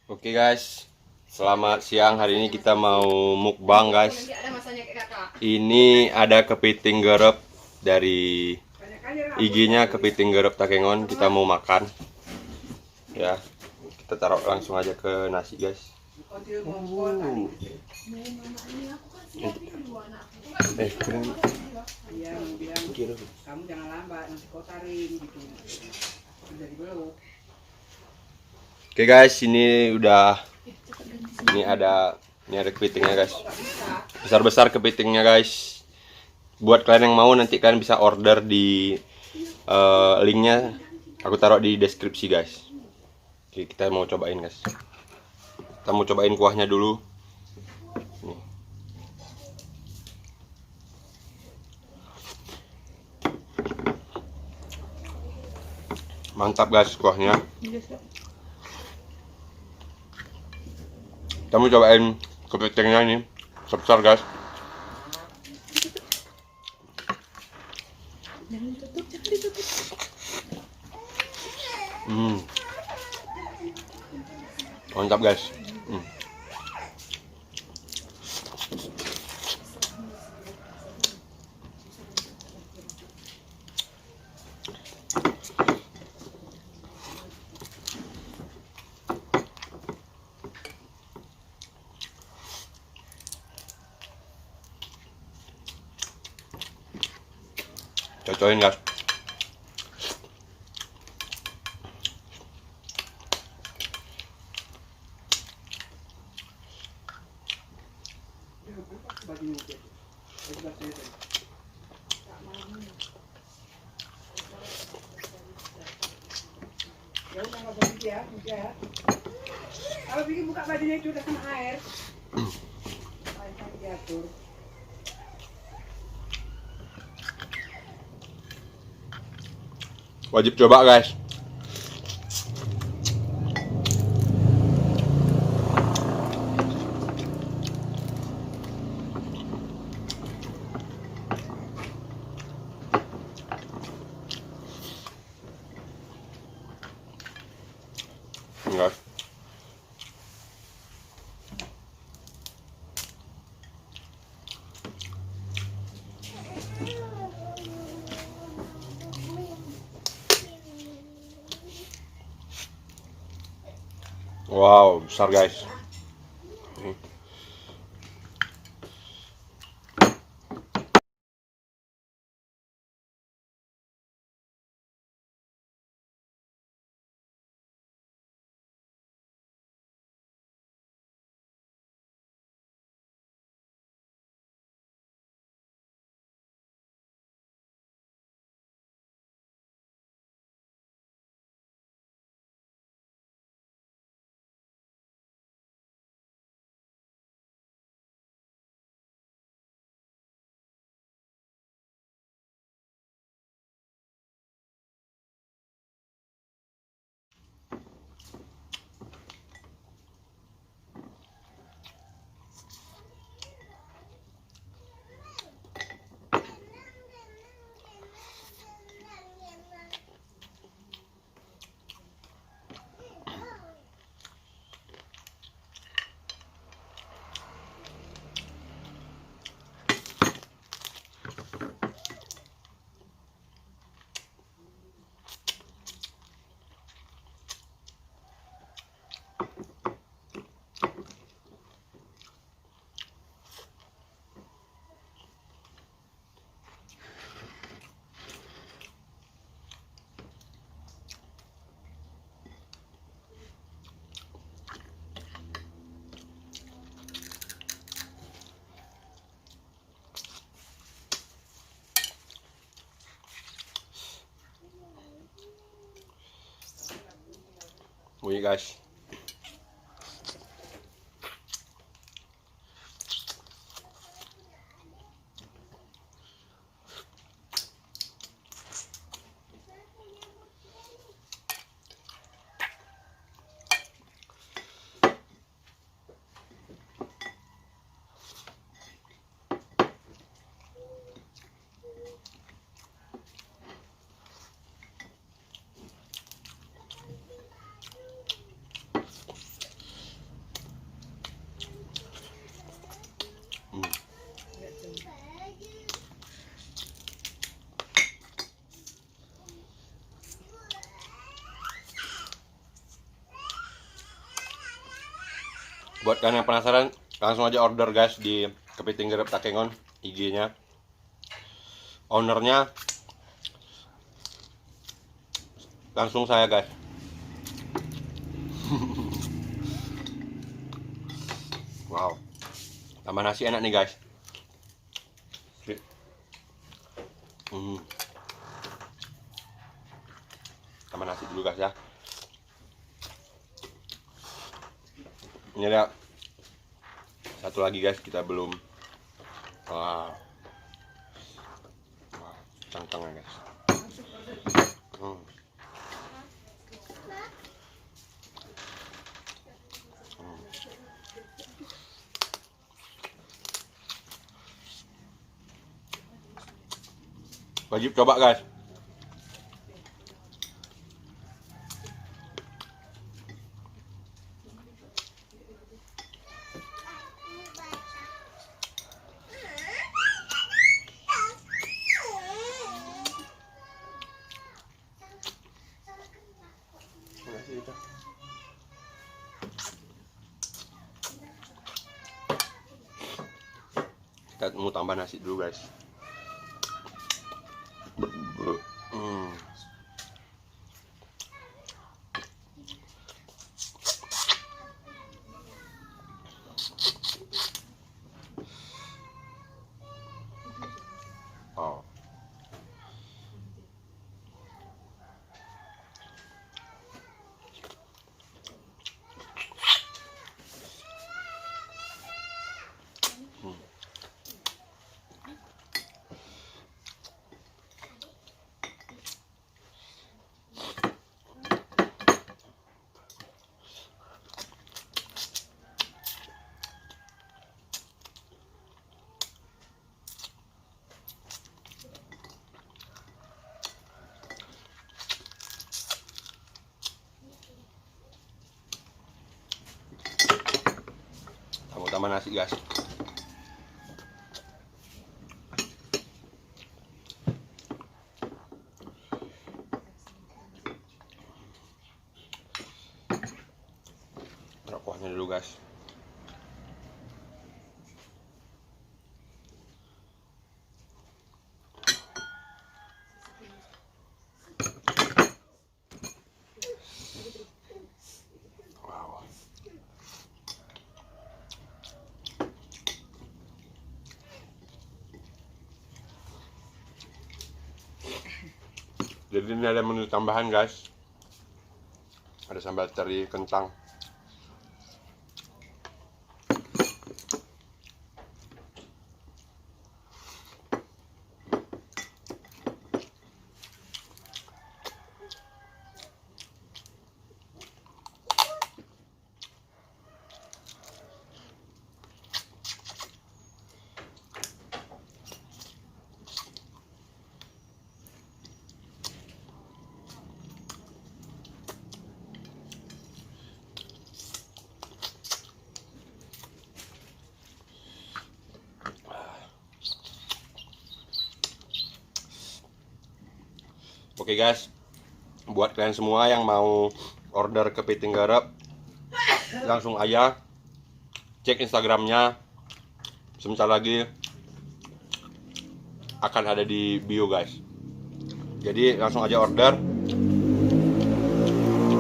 Oke guys, selamat siang. Hari ini kita mau mukbang guys. Ini ada kepiting gerep dari IG-nya kepiting gerep Takengon. Kita mau makan. Ya, kita taruh langsung aja ke nasi guys. Kamu jangan lambat, nanti kau tarik gitu. Udah dibelok. Oke guys, ini ada kepitingnya guys. Besar-besar kepitingnya guys. Buat kalian yang mau nanti kalian bisa order di linknya aku taruh di deskripsi guys. Oke, kita mau cobain guys. Kita mau cobain kuahnya dulu. Nih. Mantap guys kuahnya. Kita mau cobain kepitingnya ini. Besar guys. Mantap guys. Cocokin guys. Ya udah nggak berhenti ya, ya. Kalau bikin buka bajunya itu udah kena air. Air diatur. Wajib coba guys. Guys. Wow, besar guys. Wih guys. Buat kalian yang penasaran, langsung aja order guys di Kepiting Garep Takengon IG-nya. Ownernya langsung saya guys. Wow, tambah nasi enak nih guys. Tambah nasi dulu guys ya. Ini ada satu lagi guys, kita belum cangkangnya guys. Wajib coba guys. Kita mau tambah nasi dulu guys. Oh. Tambah nasi guys. Taruh kuahnya dulu guys. Jadi ini ada menu tambahan guys. Ada sambal teri kentang. Oke guys, buat kalian semua yang mau order Kepiting Garep, langsung aja cek Instagramnya. Sebentar lagi akan ada di bio guys. Jadi langsung aja order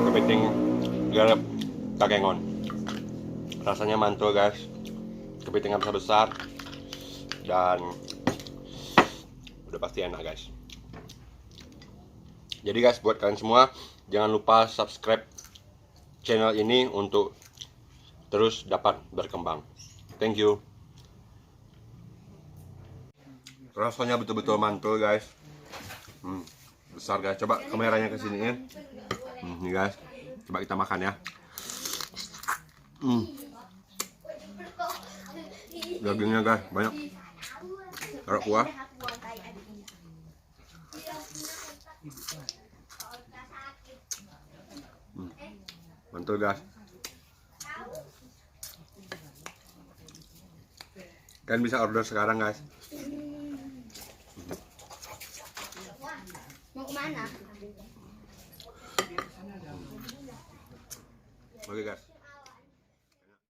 Kepiting Garep Takengon. Rasanya mantul guys, kepitingnya besar dan udah pasti enak guys. Jadi guys, buat kalian semua jangan lupa subscribe channel ini untuk terus dapat berkembang. Thank you. Rasanya betul-betul mantul guys. Besar guys. Coba kameranya ke siniin. Nih guys. Coba kita makan ya. Dagingnya guys banyak. Taruh kuah. Mantul guys. Kalian bisa order sekarang guys. Mau kemana? Oke guys.